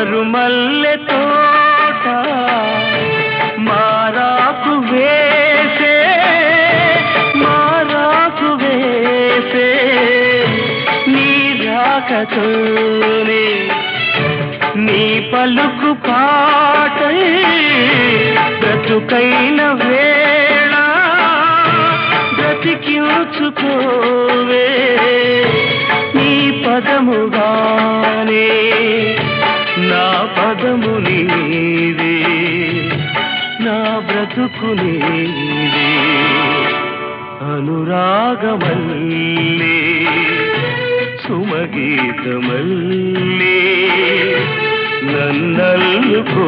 మరుమల్లె తోట మారాకు వేసే నీ రాకతోనే నీ పలుకు పాటై బ్రతుకైన వేళ బ్రతికించుకోవే నీ పదముగానే నా పదము నీవే నా బ్రతుకు నీవే అనురాగమల్లే సుమగీతమల్లే నన్నల్లుకో